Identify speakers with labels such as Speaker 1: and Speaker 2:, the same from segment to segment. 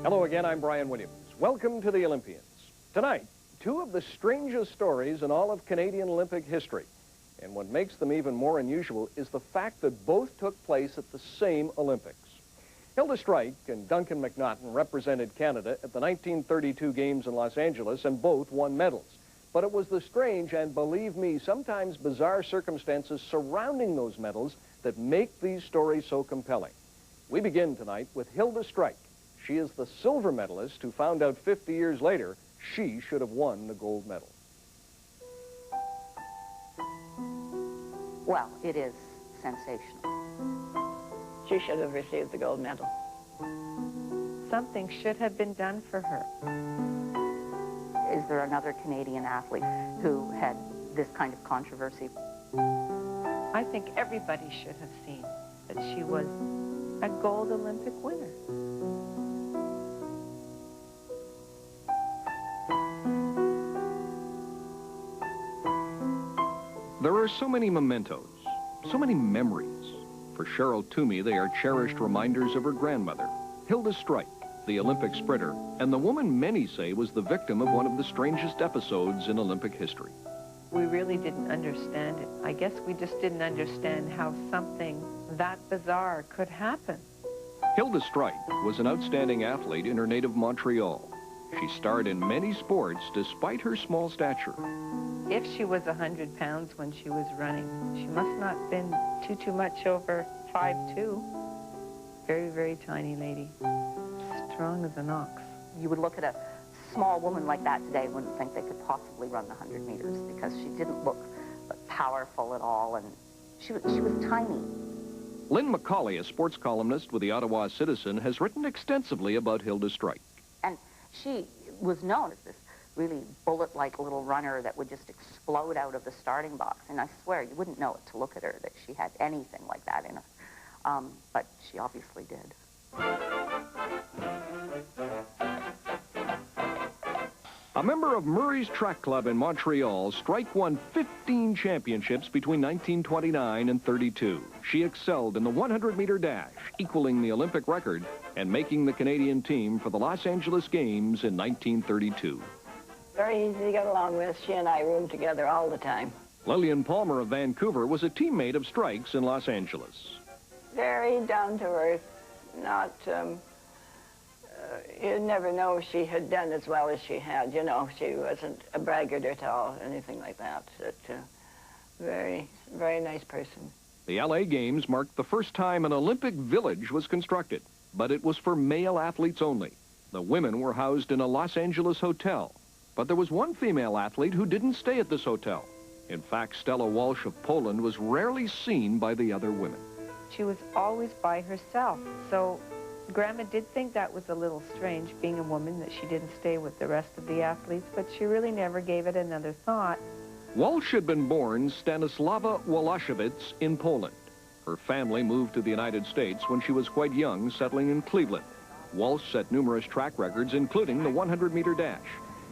Speaker 1: Hello again, I'm Brian Williams. Welcome to the Olympians. Tonight, two of the strangest stories in all of Canadian Olympic history. And what makes them even more unusual is the fact that both took place at the same Olympics. Hilda Strike and Duncan McNaughton represented Canada at the 1932 Games in Los Angeles and both won medals. But it was the strange and, believe me, sometimes bizarre circumstances surrounding those medals that make these stories so compelling. We begin tonight with Hilda Strike. She is the silver medalist who found out 50 years later she should have won the gold medal.
Speaker 2: Well, it is sensational.
Speaker 3: She should have received the gold medal.
Speaker 4: Something should have been done for her.
Speaker 2: Is there another Canadian athlete who had this kind of controversy?
Speaker 4: I think everybody should have seen that she was a gold Olympic winner.
Speaker 1: There are so many mementos, so many memories. For Cheryl Toomey, they are cherished reminders of her grandmother, Hilda Strike, the Olympic sprinter, and the woman many say was the victim of one of the strangest episodes in Olympic history.
Speaker 4: We really didn't understand it. I guess we just didn't understand how something that bizarre could happen.
Speaker 1: Hilda Strike was an outstanding athlete in her native Montreal. She starred in many sports despite her small stature.
Speaker 4: If she was 100 pounds when she was running, she must not have been too much over 5'2". Very, very tiny lady. Strong as an ox.
Speaker 2: You would look at a small woman like that today and wouldn't think they could possibly run the 100 meters because she didn't look powerful at all, and she was tiny.
Speaker 1: Lynn McCauley, a sports columnist with the Ottawa Citizen, has written extensively about Hilda Strike.
Speaker 2: And she was known as this really bullet-like little runner that would just explode out of the starting box. And I swear, you wouldn't know it to look at her that she had anything like that in her. But she obviously did.
Speaker 1: A member of Murray's Track Club in Montreal, Strike won 15 championships between 1929 and 32. She excelled in the 100-meter dash, equaling the Olympic record and making the Canadian team for the Los Angeles Games in 1932.
Speaker 3: Very easy to get along with. She and I roomed together all the time.
Speaker 1: Lillian Palmer of Vancouver was a teammate of Strike's in Los Angeles.
Speaker 3: Very down to earth, not, you'd never know if she had done as well as she had. You know, she wasn't a braggart at all, anything like that. Very, very nice person.
Speaker 1: The LA Games marked the first time an Olympic village was constructed, but it was for male athletes only. The women were housed in a Los Angeles hotel. But there was one female athlete who didn't stay at this hotel. In fact, Stella Walsh of Poland was rarely seen by the other women.
Speaker 4: She was always by herself, so Grandma did think that was a little strange, being a woman, that she didn't stay with the rest of the athletes, but she really never gave it another thought.
Speaker 1: Walsh had been born Stanislawa Wolaszewicz in Poland. Her family moved to the United States when she was quite young, settling in Cleveland. Walsh set numerous track records, including the 100-meter dash.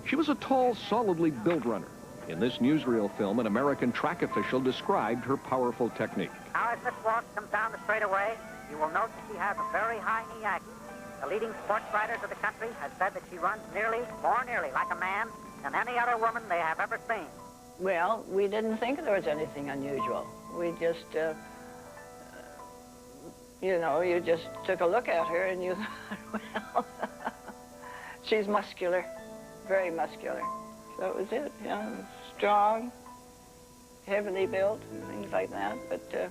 Speaker 1: She was a tall, solidly built runner. In this newsreel film, an American track official described her powerful technique.
Speaker 5: Now, as Miss Walsh comes down the straightaway, you will note that she has a very high knee action. The leading sports writers of the country have said that she runs more nearly like a man than any other woman they have ever seen.
Speaker 3: Well, we didn't think there was anything unusual. We just, you know, you just took a look at her and you thought, well, she's muscular, very muscular. So that was it, you know, strong, heavily built, and things like that. But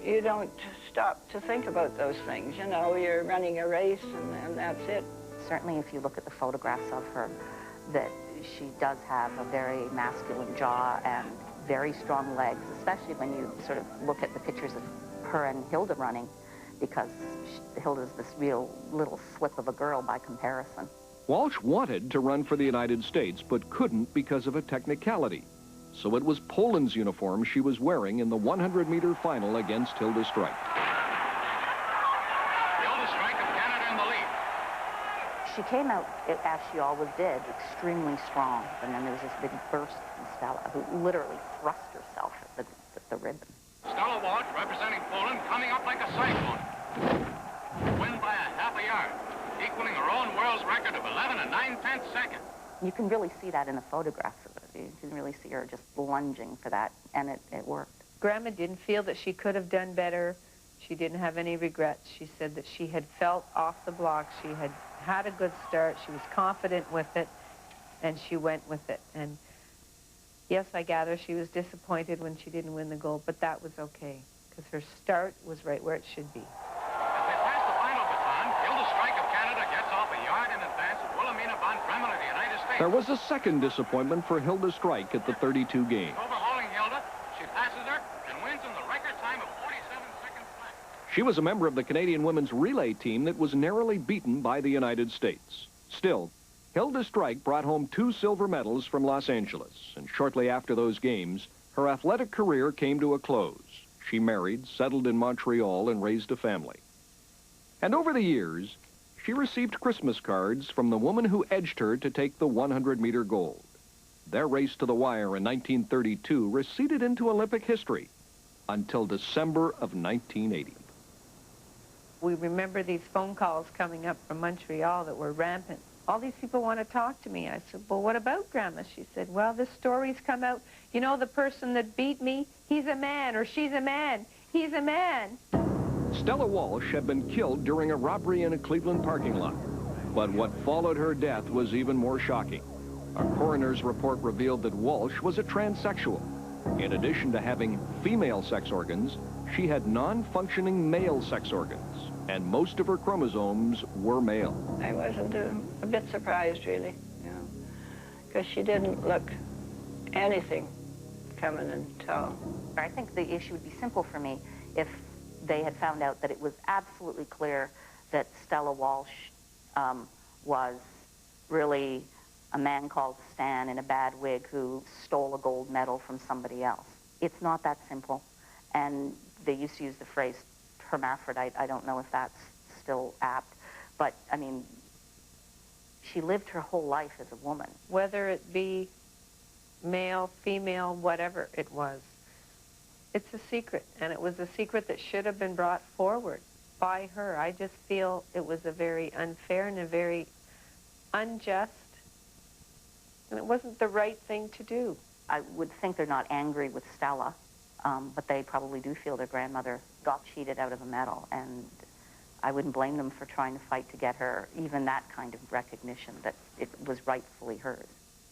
Speaker 3: you don't stop to think about those things. You know, you're running a race and that's it.
Speaker 2: Certainly, if you look at the photographs of her, that she does have a very masculine jaw and very strong legs, especially when you sort of look at the pictures of her and Hilda running, because Hilda's this real little slip of a girl by comparison.
Speaker 1: Walsh wanted to run for the United States, but couldn't because of a technicality. So it was Poland's uniform she was wearing in the 100-meter final against Hilda Strike.
Speaker 6: Hilda Strike of Canada in the lead.
Speaker 2: She came out, as she always did, extremely strong. And then there was this big burst from Stella, who literally thrust herself at the
Speaker 6: Stella Walsh, representing Poland, coming up like a cyclone. Win by a half half a yard, equaling her own world's record of 11 9/10 seconds.
Speaker 2: You can really see that in the photographs of it. You can really see her just lunging for that, and it worked.
Speaker 4: Grandma didn't feel that she could have done better. She didn't have any regrets. She said that she had felt off the block. She had had a good start. She was confident with it, and she went with it. And yes, I gather she was disappointed when she didn't win the gold, but that was okay, because her start was right where it should be.
Speaker 6: As they pass the final baton, Hilda Strike of Canada gets off a yard in advance of Wilhelmina von Bremen of the United States.
Speaker 1: There was a second disappointment for Hilda Strike at the 32 games.
Speaker 6: Overhauling Hilda, she passes her and wins in the record time of 47 seconds flat.
Speaker 1: She was a member of the Canadian women's relay team that was narrowly beaten by the United States. Still, Hilda Strike brought home 2 silver medals from Los Angeles, and shortly after those games, her athletic career came to a close. She married, settled in Montreal, and raised a family. And over the years, she received Christmas cards from the woman who edged her to take the 100-meter gold. Their race to the wire in 1932 receded into Olympic history until December of 1980.
Speaker 4: We remember these phone calls coming up from Montreal that were rampant. All these people want to talk to me. I said, well, what about Grandma? She said, well, this story's come out. You know, the person that beat me, he's a man, or she's a man. He's a man.
Speaker 1: Stella Walsh had been killed during a robbery in a Cleveland parking lot. But what followed her death was even more shocking. A coroner's report revealed that Walsh was a transsexual. In addition to having female sex organs, she had non-functioning male sex organs, and most of her chromosomes were male.
Speaker 3: I wasn't a bit surprised, really, because she didn't look anything coming until.
Speaker 2: I think the issue would be simple for me if they had found out that it was absolutely clear that Stella Walsh was really a man called Stan in a bad wig who stole a gold medal from somebody else. It's not that simple. And they used to use the phrase hermaphrodite. I don't know if that's still apt. But, I mean, she lived her whole life as a woman.
Speaker 4: Whether it be male, female, whatever it was, it's a secret. And it was a secret that should have been brought forward by her. I just feel it was a very unfair and a very unjust, and it wasn't the right thing to do.
Speaker 2: I would think they're not angry with Stella, but they probably do feel their grandmother got cheated out of a medal, and I wouldn't blame them for trying to fight to get her even that kind of recognition that it was rightfully hers.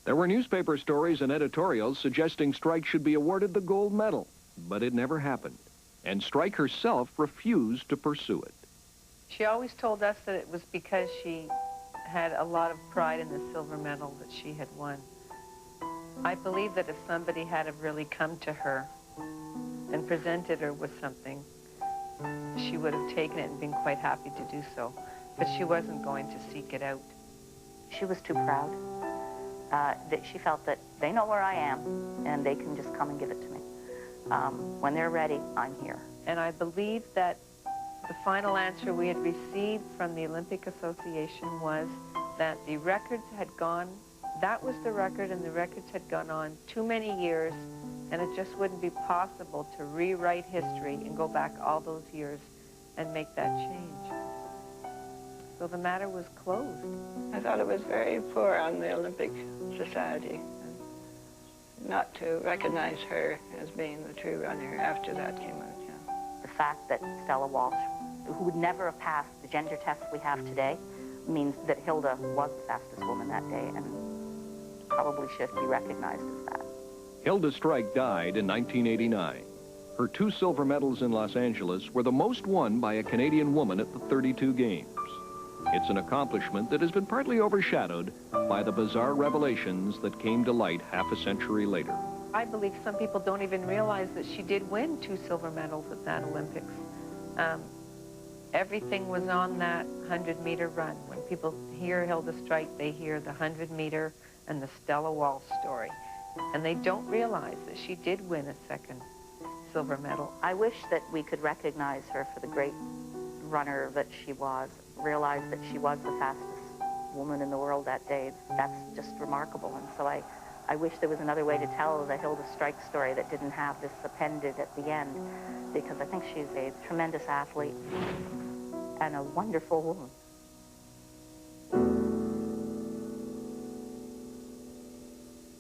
Speaker 1: There were newspaper stories and editorials suggesting Strike should be awarded the gold medal, but it never happened, and Strike herself refused to pursue it.
Speaker 4: She always told us that it was because she had a lot of pride in the silver medal that she had won. I believe that if somebody had have really come to her and presented her with something, she would have taken it and been quite happy to do so. But she wasn't going to seek it out.
Speaker 2: She was too proud. That she felt that they know where I am and they can just come and give it to me. When they're ready, I'm here.
Speaker 4: And I believe that the final answer we had received from the Olympic Association was that the records had gone, that was the record, and the records had gone on too many years, and it just wouldn't be possible to rewrite history and go back all those years and make that change. So the matter was closed.
Speaker 3: I thought it was very poor on the Olympic Society not to recognize her as being the true runner after that came out.
Speaker 2: The fact that Stella Walsh, who would never have passed the gender test we have today, means that Hilda was the fastest woman that day and probably should be recognized as that.
Speaker 1: Hilda Strike died in 1989. Her 2 silver medals in Los Angeles were the most won by a Canadian woman at the 32 games. It's an accomplishment that has been partly overshadowed by the bizarre revelations that came to light half a century later.
Speaker 4: I believe some people don't even realize that she did win 2 silver medals at that Olympics. Everything was on that 100-meter run. When people hear Hilda Strike, they hear the 100-meter and the Stella Walsh story. And they don't realize that she did win a second silver medal.
Speaker 2: I wish that we could recognize her for the great runner that she was, realize that she was the fastest woman in the world that day. That's just remarkable. And so I wish there was another way to tell the Hilda Strike story that didn't have this appended at the end, because I think she's a tremendous athlete and a wonderful woman.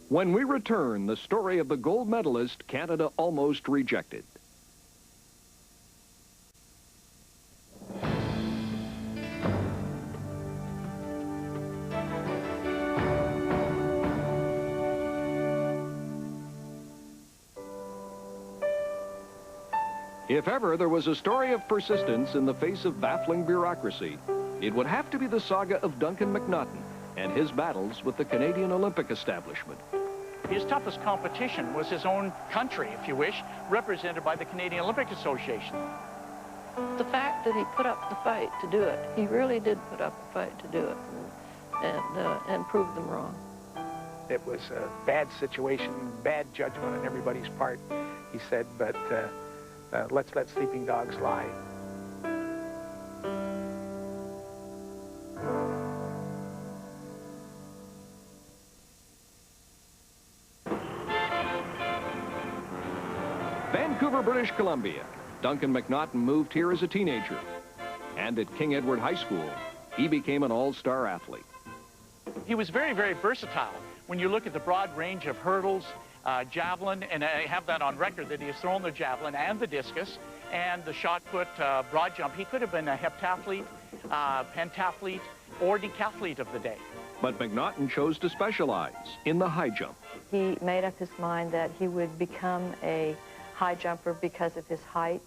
Speaker 1: When we return, the story of the gold medalist Canada almost rejected. If ever there was a story of persistence in the face of baffling bureaucracy, it would have to be the saga of Duncan McNaughton and his battles with the Canadian Olympic establishment.
Speaker 7: His toughest competition was his own country, if you wish, represented by the Canadian Olympic Association.
Speaker 8: The fact that he put up the fight to do it, he really did put up the fight to do it and prove them wrong.
Speaker 9: It was a bad situation, bad judgment on everybody's part, he said, but let's let sleeping dogs lie.
Speaker 1: Vancouver, British Columbia. Duncan McNaughton moved here as a teenager. And at King Edward High School, he became an all-star athlete.
Speaker 7: He was very, very versatile. When you look at the broad range of hurdles, javelin, and I have that on record that he has thrown the javelin and the discus and the shot put, broad jump. He could have been a heptathlete, pentathlete, or decathlete of the day.
Speaker 1: But McNaughton chose to specialize in the high jump.
Speaker 10: He made up his mind that he would become a high jumper because of his height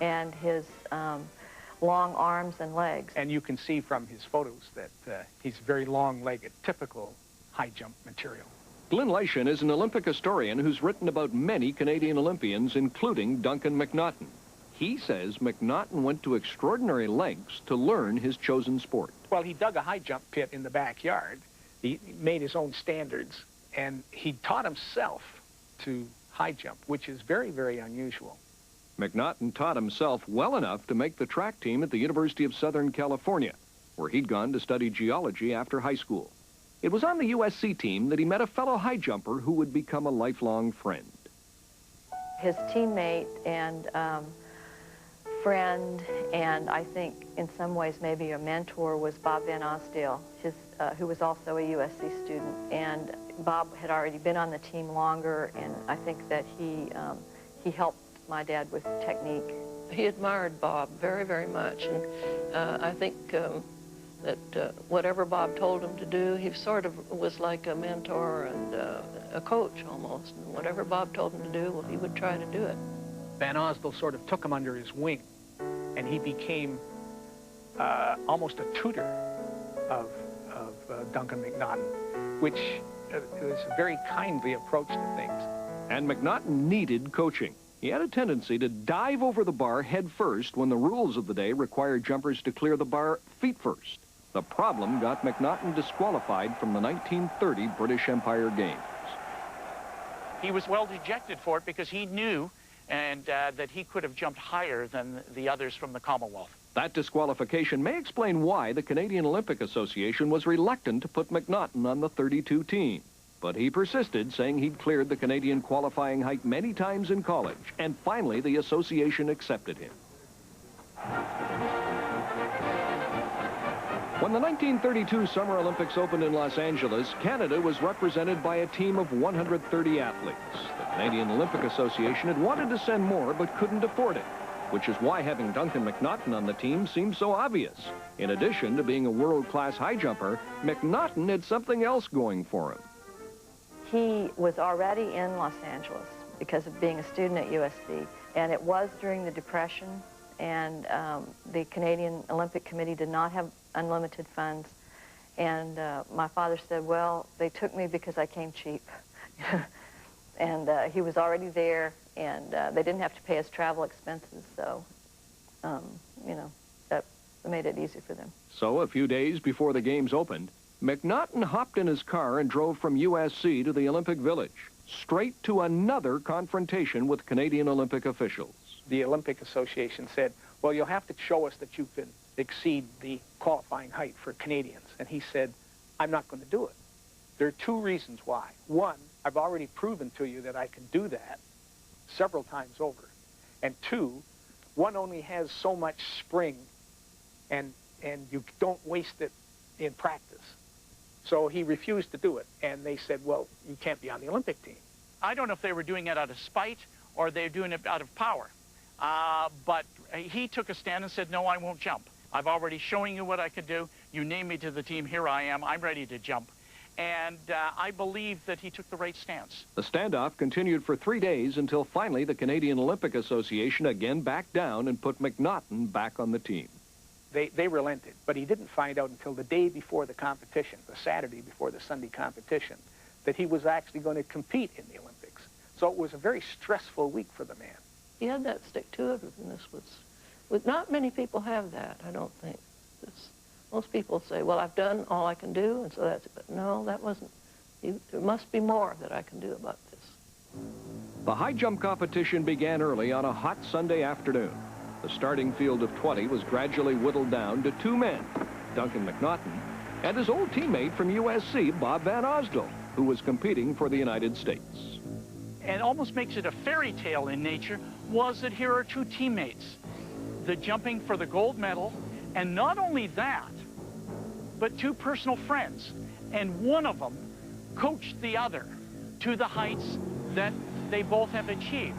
Speaker 10: and his long arms and legs.
Speaker 9: And you can see from his photos that he's very long-legged, typical high jump material.
Speaker 1: Glenn Leishan is an Olympic historian who's written about many Canadian Olympians, including Duncan McNaughton. He says McNaughton went to extraordinary lengths to learn his chosen sport.
Speaker 9: Well, he dug a high jump pit in the backyard. He made his own standards, and he taught himself to high jump, which is very, very unusual.
Speaker 1: McNaughton taught himself well enough to make the track team at the University of Southern California, where he'd gone to study geology after high school. It was on the USC team that he met a fellow high jumper who would become a lifelong friend.
Speaker 10: His teammate and friend, and I think in some ways maybe a mentor, was Bob Van Osdale, who was also a USC student. And Bob had already been on the team longer, and I think that he helped my dad with technique.
Speaker 8: He admired Bob very, very much, and I think that whatever Bob told him to do, he sort of was like a mentor and a coach almost. And whatever Bob told him to do, well, he would try to do it.
Speaker 9: Van Osdale sort of took him under his wing, and he became almost a tutor of Duncan McNaughton, which was a very kindly approach to things.
Speaker 1: And McNaughton needed coaching. He had a tendency to dive over the bar head first when the rules of the day required jumpers to clear the bar feet first. The problem got McNaughton disqualified from the 1930 British Empire Games.
Speaker 7: He was well dejected for it because he knew that he could have jumped higher than the others from the Commonwealth.
Speaker 1: That disqualification may explain why the Canadian Olympic Association was reluctant to put McNaughton on the 32 team. But he persisted, saying he'd cleared the Canadian qualifying height many times in college, and finally the association accepted him. When the 1932 Summer Olympics opened in Los Angeles, Canada was represented by a team of 130 athletes. The Canadian Olympic Association had wanted to send more but couldn't afford it, which is why having Duncan McNaughton on the team seemed so obvious. In addition to being a world-class high jumper, McNaughton had something else going for him.
Speaker 10: He was already in Los Angeles because of being a student at USC, and it was during the Depression, and the Canadian Olympic Committee did not have unlimited funds, and my father said, well, they took me because I came cheap. And he was already there, and they didn't have to pay his travel expenses, so, you know, that made it easy for them.
Speaker 1: So a few days before the games opened, McNaughton hopped in his car and drove from USC to the Olympic Village, straight to another confrontation with Canadian Olympic officials.
Speaker 9: The Olympic Association said, well, you'll have to show us that you can exceed the qualifying height for Canadians. And he said, I'm not going to do it. There are two reasons why. One, I've already proven to you that I can do that several times over. And two, one only has so much spring, and you don't waste it in practice. So he refused to do it, and they said, well, you can't be on the Olympic team.
Speaker 7: I don't know if they were doing it out of spite or they're doing it out of power. But he took a stand and said, no, I won't jump. I've already shown you what I could do. You name me to the team, here I am, I'm ready to jump. And I believe that he took the right stance.
Speaker 1: The standoff continued for 3 days until finally the Canadian Olympic Association again backed down and put McNaughton back on the team.
Speaker 9: They relented, but he didn't find out until the day before the competition, the Saturday before the Sunday competition, that he was actually going to compete in the Olympics. So it was a very stressful week for the man.
Speaker 8: He had that stick-to-itiveness. Not many people have that, I don't think. Most people say, well, I've done all I can do, and so that's it. But no, that wasn't. There must be more that I can do about this.
Speaker 1: The high jump competition began early on a hot Sunday afternoon. The starting field of 20 was gradually whittled down to 2 men, Duncan McNaughton and his old teammate from USC, Bob Van Osdol, who was competing for the United States.
Speaker 7: And almost makes it a fairy tale in nature was that here are 2 teammates, the jumping for the gold medal, and not only that, but 2 personal friends, and one of them coached the other to the heights that they both have achieved.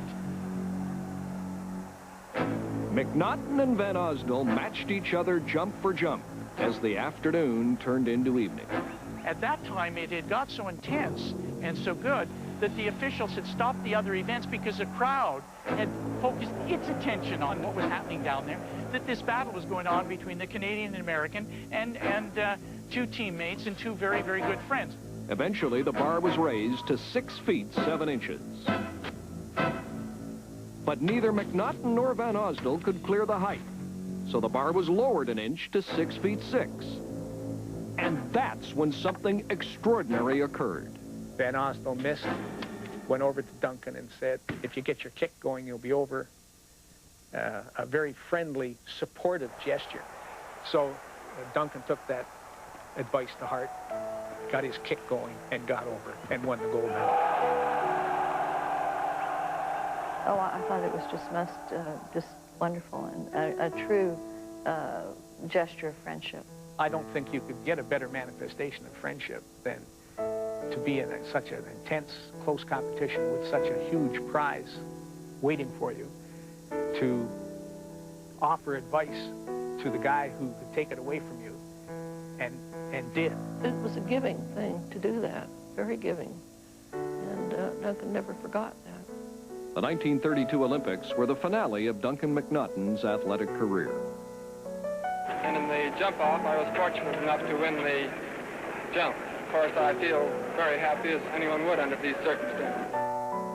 Speaker 1: McNaughton and Van Osdol matched each other jump for jump as the afternoon turned into evening.
Speaker 7: At that time, it had got so intense and so good that the officials had stopped the other events because the crowd had focused its attention on what was happening down there, that this battle was going on between the Canadian and American and 2 teammates and 2 very, very good friends.
Speaker 1: Eventually, the bar was raised to 6 feet 7 inches. But neither McNaughton nor Van Osdol could clear the height, so the bar was lowered an inch to 6 feet 6. And that's when something extraordinary occurred.
Speaker 9: Van Osdol missed, went over to Duncan and said, if you get your kick going, you'll be over. A very friendly, supportive gesture. So Duncan took that advice to heart, got his kick going, and got over, and won the gold medal.
Speaker 10: Oh, I thought it was just wonderful and a true gesture of friendship.
Speaker 9: I don't think you could get a better manifestation of friendship than to be in such an intense, close competition with such a huge prize waiting for you, to offer advice to the guy who could take it away from you, and did.
Speaker 8: It was a giving thing to do that, very giving, and Duncan never forgot that.
Speaker 1: The 1932 Olympics were the finale of Duncan McNaughton's athletic career.
Speaker 11: And in the jump-off, I was fortunate enough to win the jump. Of course, I feel very happy, as anyone would under these circumstances.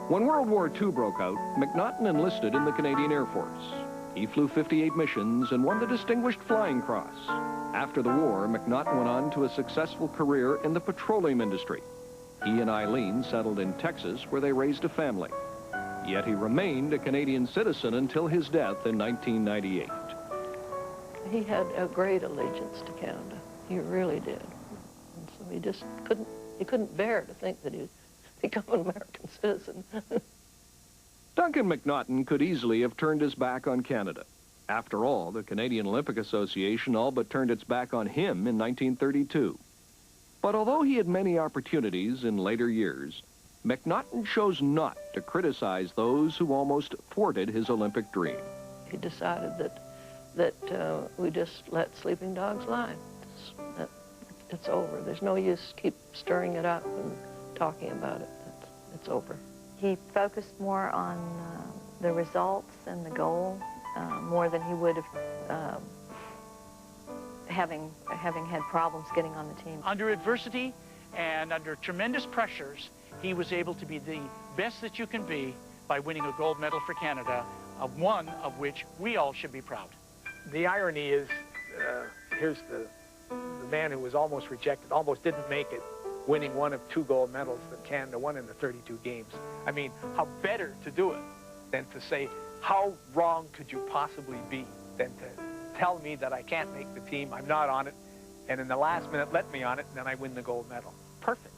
Speaker 1: When World War II broke out, McNaughton enlisted in the Canadian Air Force. He flew 58 missions and won the Distinguished Flying Cross. After the war, McNaughton went on to a successful career in the petroleum industry. He and Eileen settled in Texas, where they raised a family. Yet he remained a Canadian citizen until his death in 1998.
Speaker 8: He had a great allegiance to Canada. He really did. And so he just couldn't bear to think that he would become an American citizen.
Speaker 1: Duncan McNaughton could easily have turned his back on Canada. After all, the Canadian Olympic Association all but turned its back on him in 1932. But although he had many opportunities in later years, McNaughton chose not to criticize those who almost thwarted his Olympic dream.
Speaker 8: He decided that we just let sleeping dogs lie. It's over. There's no use keep stirring it up and talking about it. It's over.
Speaker 10: He focused more on the results and the goal more than he would have having had problems getting on the team.
Speaker 7: Under adversity and under tremendous pressures, he was able to be the best that you can be by winning a gold medal for Canada, one of which we all should be proud.
Speaker 9: The irony is, here's the man who was almost rejected, almost didn't make it, winning one of 2 gold medals that Canada won in the 32 games. I mean, how better to do it than to say, how wrong could you possibly be than to tell me that I can't make the team, I'm not on it, and in the last minute let me on it, and then I win the gold medal. Perfect.